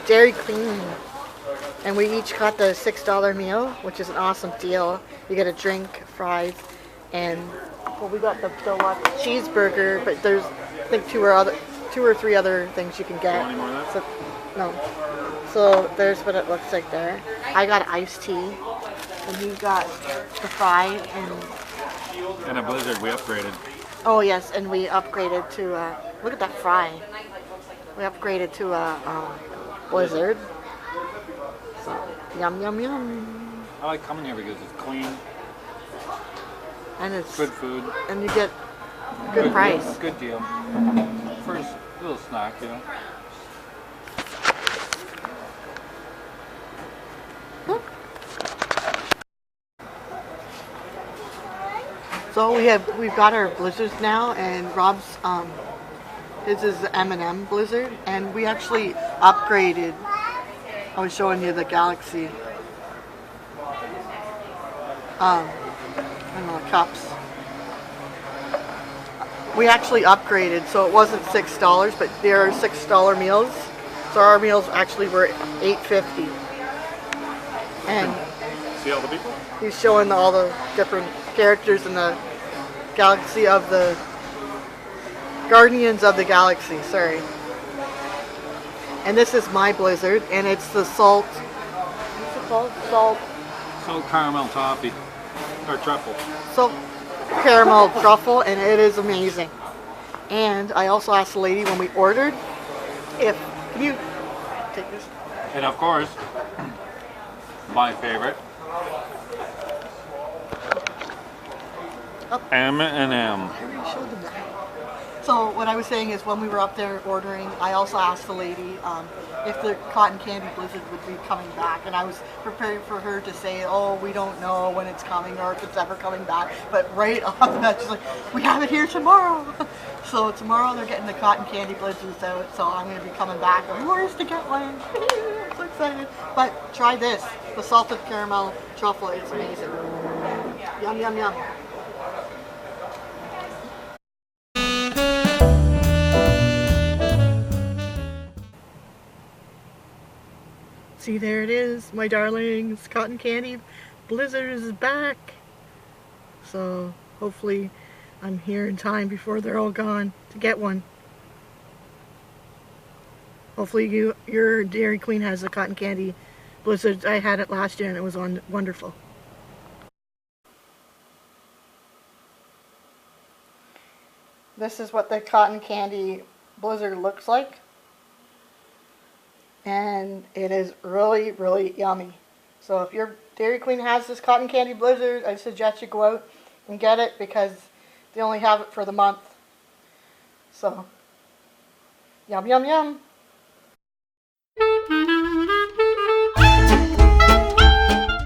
Dairy Queen, and we each got the $6 meal, which is an awesome deal. You get a drink, fries, and well, we got the deluxe cheeseburger, but there's I think two or three other things you can get. So, no. So there's what it looks like there. I got iced tea, and he got the fry and a blizzard. We upgraded. Oh yes, and we upgraded to look at that fry. We upgraded to a blizzard. So yum yum yum. I like coming here because it's clean. And it's good food. And you get a good price. Good deal. For a little snack, you know. So we've got our blizzards now, and Rob's his is the M&M blizzard, and we actually upgraded. I was showing you the Galaxy. I don't know, the cups. We actually upgraded, so it wasn't $6, but there are $6 meals. So our meals actually were $8.50. And see all the people? He's showing all the different characters in the Galaxy of the Guardians of the Galaxy, sorry. And this is my blizzard, and it's the salt. What's it called? Salt caramel toffee. Or truffle. Salt caramel truffle, and it is amazing. And I also asked the lady when we ordered if, can you take this? And of course, my favorite. M&M. So what I was saying is when we were up there ordering, I also asked the lady if the cotton candy blizzard would be coming back, and I was preparing for her to say, oh, we don't know when it's coming or if it's ever coming back, but right off the bat she's like, we have it here tomorrow. So tomorrow they're getting the cotton candy blizzards out, so I'm going to be coming back of course to get one. I'm so excited. But try this, the salted caramel truffle, it's amazing. Yum yum yum. See, there it is, my darlings. Cotton candy blizzard is back. So hopefully I'm here in time before they're all gone to get one. Hopefully your Dairy Queen has the cotton candy blizzard. I had it last year and it was wonderful. This is what the cotton candy blizzard looks like. And it is really, really yummy. So if your Dairy Queen has this cotton candy blizzard, I suggest you go out and get it because they only have it for the month. So, yum, yum, yum.